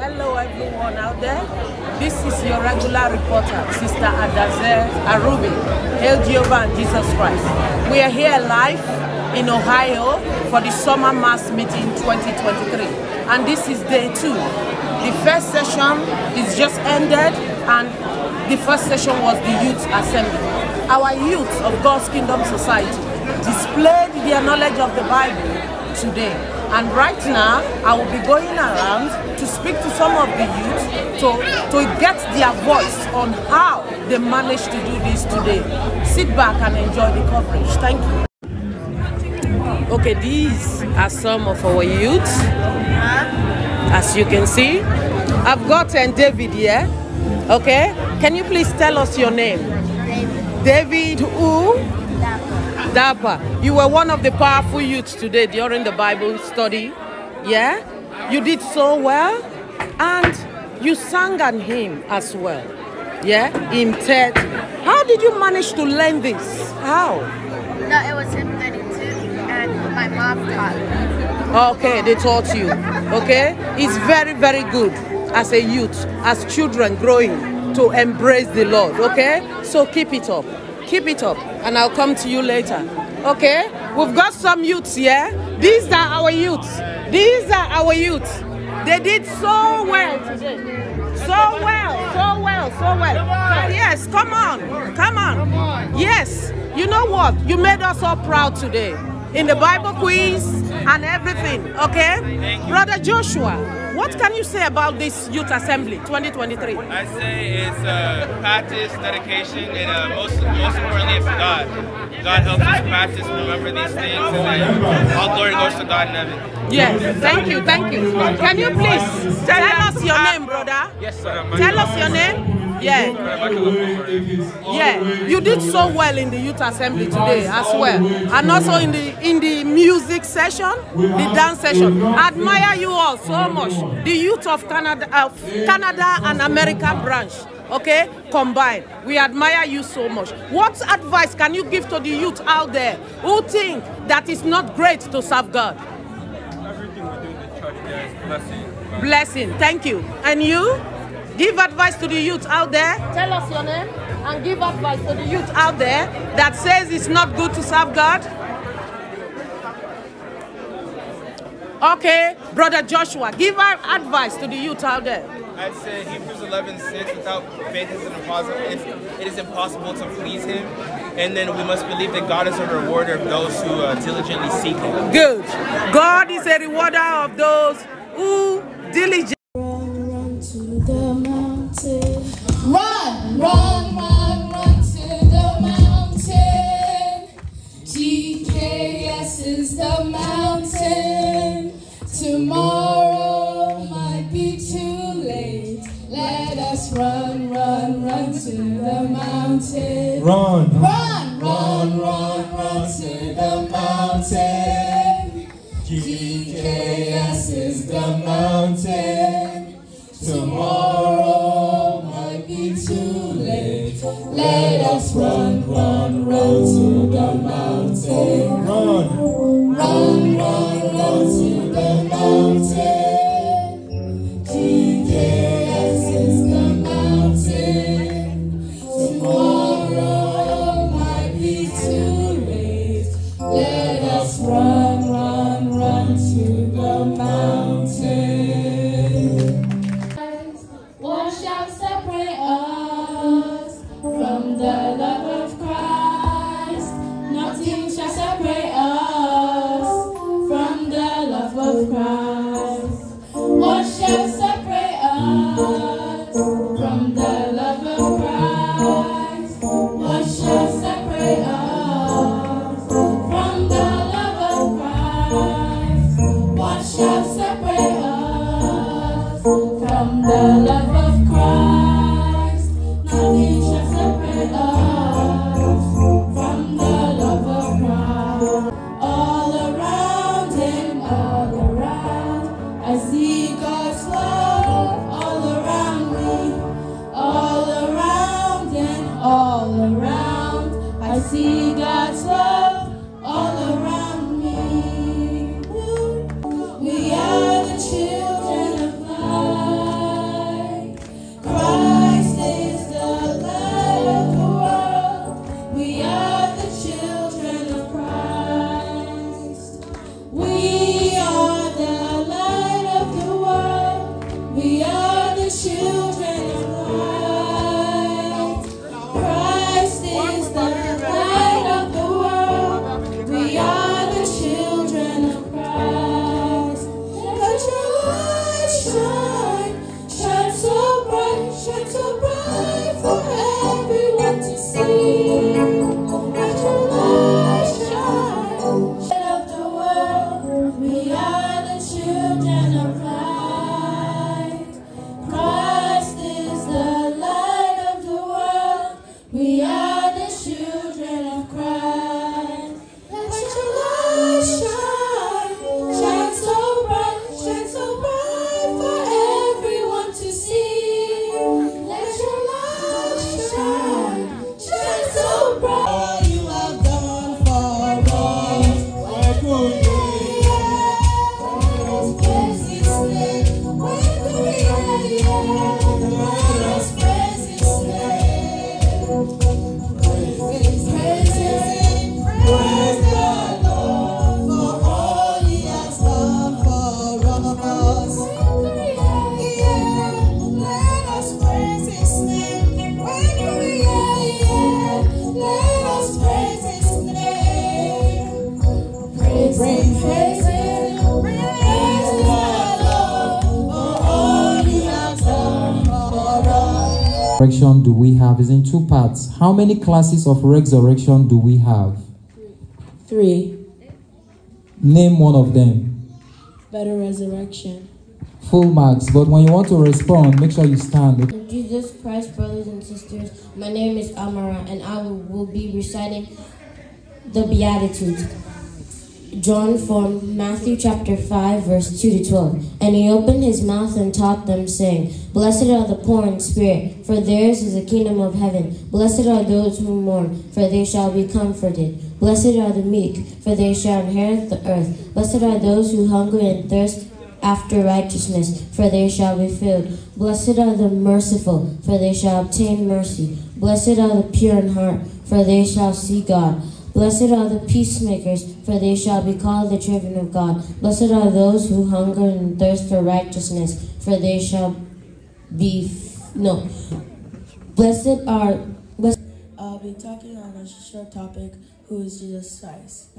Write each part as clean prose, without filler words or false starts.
Hello everyone out there. This is your regular reporter, Sister Adaze Arubi, Hail Jehovah and Jesus Christ. We are here live in Ohio for the Summer Mass Meeting 2023. And this is day 2. The first session is just ended and the first session was the Youth Assembly. Our youth of God's Kingdom Society displayed their knowledge of the Bible today. And right now, I will be going around to speak to some of the youth to get their voice on how they managed to do this today. Sit back and enjoy the coverage. Thank you. Okay, these are some of our youth. As you can see, I've got David here. Okay, can you please tell us your name? David who? Dapa. You were one of the powerful youths today during the Bible study. Yeah? You did so well. And you sang an hymn as well. Yeah? Hymn 30. How did you manage to learn this? How? No, it was hymn 32 and my mom taught me. Okay, they taught you. Okay? It's very, very good as a youth, as children growing to embrace the Lord. Okay? So keep it up. Keep it up, and I'll come to you later. Okay? We've got some youths here. These are our youths. These are our youths. They did so well today. So well, so well, so well. So yes, come on. Come on. Yes. You know what? You made us all proud today. In the Bible quiz and everything. Okay? Brother Joshua, what can you say about this Youth Assembly 2023? I say it's practice, dedication, and most importantly, it's God. God helps us practice and remember these things, and then all glory goes to God in heaven. Yes, thank you, thank you. Can you please tell us your name, brother? Yes, sir. Tell us your name. Yeah. Yeah, you did so well in the Youth Assembly today as well, and also in the music session, the dance session. I admire you all so much. The youth of Canada and America branch, okay, combined. We admire you so much. What advice can you give to the youth out there who think that it's not great to serve God? Everything we do in the church there is blessing. Blessing. Thank you. And you? Give advice to the youth out there. Tell us your name and give advice to the youth out there that says it's not good to serve God. Okay, Brother Joshua, give advice to the youth out there. I'd say Hebrews 11:6, without faith it is impossible to please Him. And then we must believe that God is a rewarder of those who diligently seek Him. Good. God is a rewarder of those who diligently. Run, run, run, run to the mountain. GKS is the mountain. Tomorrow might be too late. Let us run, run, run to the mountain. Run, run, run, run, run to the mountain. GKS is the mountain. Tomorrow might be too late. Let us run, run, run to the mountain. run, Run, run, run to the mountain. GKS is the mountain. Tomorrow might be too late. Let us run, run, run to the mountain. What shall separate us from the love of Christ? Nothing shall separate us from the love of Christ. What shall separate us from the love of Christ? What shall separate us from the love of Christ? What shall separate us from the love of Christ? Nothing shall separate us from the love of Christ. All around and all around, I see God's love all around me. All around and all around, I see God's love all around me. We are the children of God. shine, shine so bright for everyone to see. Let your light shine. Light of the world, we are the children of light. Christ is the light of the world. We are the children of Christ. Let your light shine, shine so bright for everyone to see. Let your light shine, shine so bright. All you have done for us, where could we? Let us praise His name. Where could we? Let us praise His name. Praise Him, praise the Lord for all He has done for us. Let us praise His name. Let us praise His name. Praise Him, praise the Lord for all He has done for us. Resurrection do we have is in two parts. How many classes of resurrection do we have? 3. Name one of them. Better resurrection. Full marks, but when you want to respond, make sure you stand. Jesus Christ, brothers and sisters, my name is Amara, and I will be reciting the Beatitudes. Drawn from Matthew chapter 5, verse 2 to 12. And he opened his mouth and taught them, saying, Blessed are the poor in spirit, for theirs is the kingdom of heaven. Blessed are those who mourn, for they shall be comforted. Blessed are the meek, for they shall inherit the earth. Blessed are those who hunger and thirst after righteousness, for they shall be filled. Blessed are the merciful, for they shall obtain mercy. Blessed are the pure in heart, for they shall see God. Blessed are the peacemakers, for they shall be called the children of God. Blessed are those who hunger and thirst for righteousness, for they shall be I'll be talking on a short topic, who is Jesus Christ.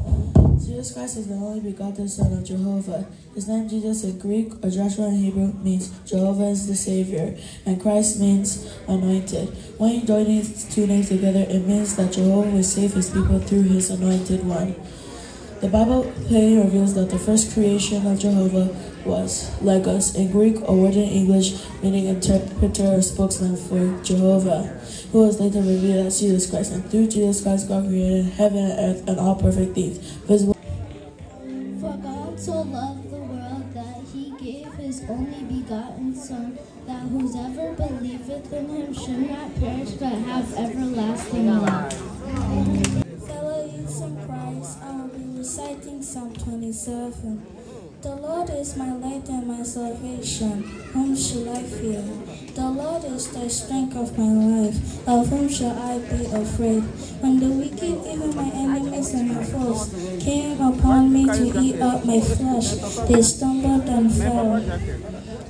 Jesus Christ is the only begotten Son of Jehovah. His name Jesus in Greek or Joshua in Hebrew means Jehovah is the Savior, and Christ means anointed. When you join these two names together, it means that Jehovah will save his people through his anointed one. The Bible plainly reveals that the first creation of Jehovah was Logos, in Greek or word in English, meaning interpreter or spokesman for Jehovah, who was later revealed as Jesus Christ. And through Jesus Christ, God created heaven and earth and all perfect things, visible. For God so loved the world that he gave his only begotten Son, that whosoever believeth in him should not perish but have everlasting life. Fellow youths in Christ, I will be reciting Psalm 27. The Lord is my light and my salvation. Whom shall I fear? The Lord is the strength of my life. Of whom shall I be afraid? When the wicked, even my enemies and my foes, came upon me to eat up my flesh, they stumbled and fell.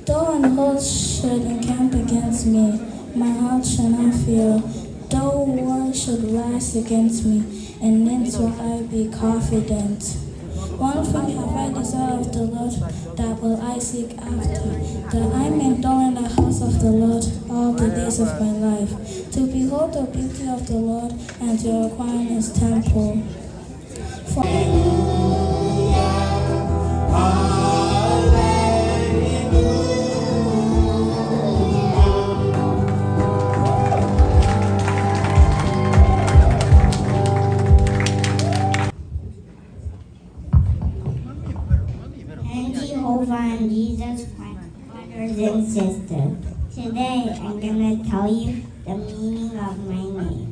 Though an host should encamp against me, my heart shall not fear. Though war should rise against me, and then shall I be confident. One thing have I desired of the Lord, that will I seek after, that I may dwell in the house of the Lord all the days of my life, to behold the beauty of the Lord, and to acquire his temple. And Jesus Christ, brothers and sisters. Today I'm going to tell you the meaning of my name.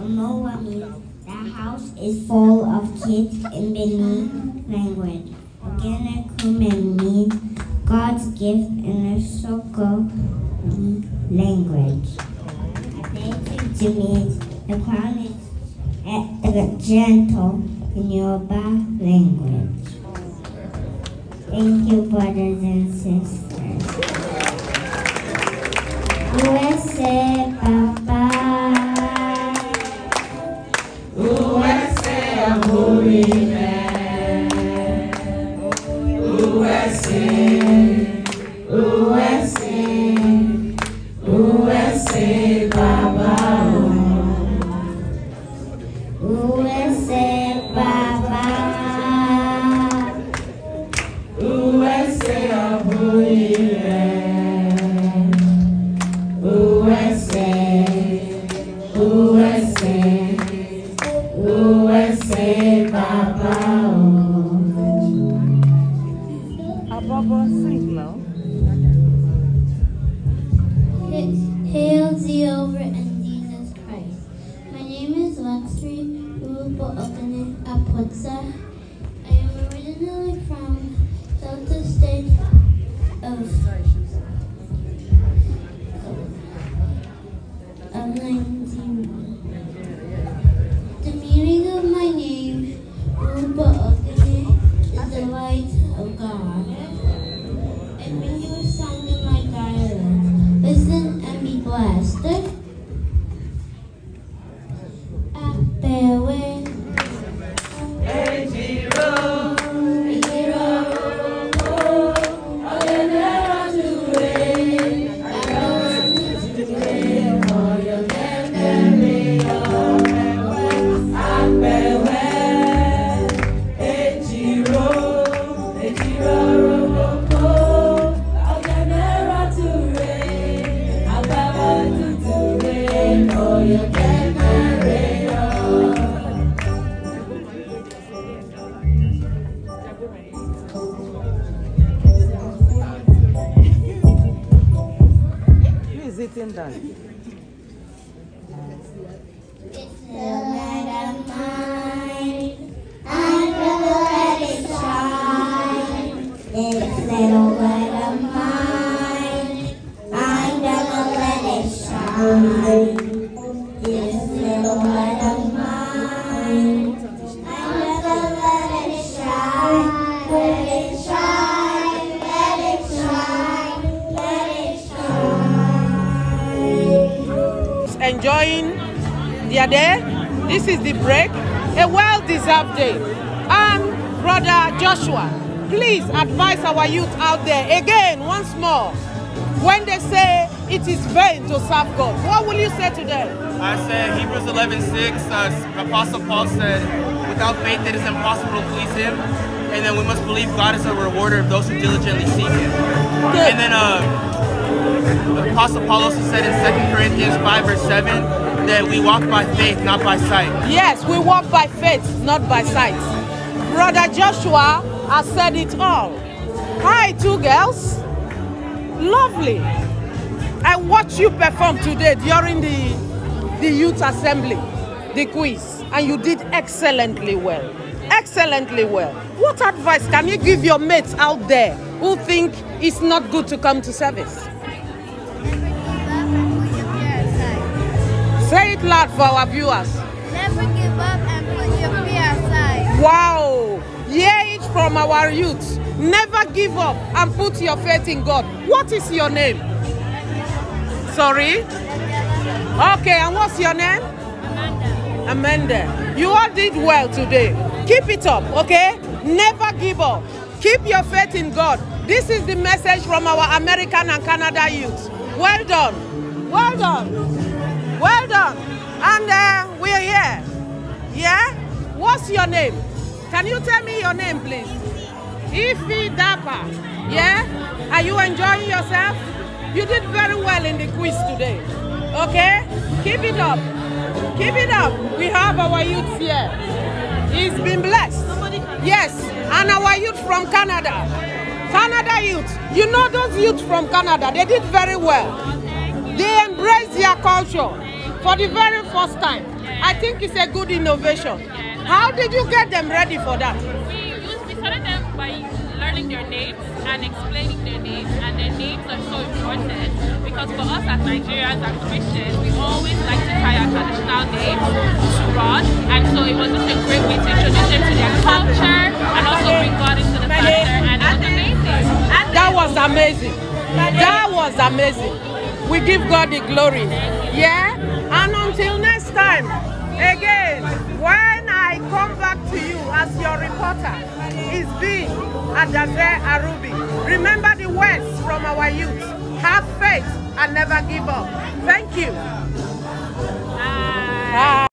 Omoa means the house is full of kids in Benin language. Ogene Kume means God's gift in the Soko language. Adetutu means the crown is gentle in Yoruba language. Thank you, brothers and sisters. USA, Papa. USA, USA, USA. sitting down. This little light of mine, I'm gonna let it shine. This little light of mine, I'm gonna let it shine. This little light of mine, I'm gonna let it shine. Let it shine, let it shine, let it shine. Enjoying their day. This is the break, a well-deserved day. Brother Joshua, please advise our youth out there again once more. When they say it is vain to serve God, what will you say to them? I said Hebrews 11:6. Apostle Paul said, "Without faith, it is impossible to please Him." And then we must believe God is a rewarder of those who diligently seek Him. Good. And then Apostle Paul also said in 2 Corinthians 5:7 that we walk by faith, not by sight. Yes, we walk by faith, not by sight. Brother Joshua has said it all. Hi, two girls. Lovely. I watched you perform today during the youth assembly, the quiz, and you did excellently well. Excellently well. What advice can you give your mates out there who think it's not good to come to service? Say it loud for our viewers. Never give up and put your fear aside. Wow! Hear it from our youth. Never give up and put your faith in God. What is your name? Sorry? Okay, and what's your name? Amanda. Amanda. You all did well today. Keep it up, okay? Never give up. Keep your faith in God. This is the message from our American and Canada youth. Well done. Well done. Well done. And we're here. Yeah? What's your name? Can you tell me your name, please? Ifi Dapa. Yeah? Are you enjoying yourself? You did very well in the quiz today. Okay? Keep it up. Keep it up. We have our youth here. He's been blessed. Yes. And our youth from Canada. Canada youth. You know those youth from Canada, they did very well. They embraced their culture for the very first time. I think it's a good innovation. How did you get them ready for that? We started them by learning their names and explaining their names, and their names are so important because for us as Nigerians and Christians, we always like to tie our traditional names to God, and so it was just a great way to introduce them to their culture and also bring God into the factor, and it was amazing. That was amazing. That was amazing. We give God the glory. Yeah? And until next time, again, when I come back to you as your reporter, it's been Adaze Arubi. Remember the words from our youth. Have faith and never give up. Thank you. Bye.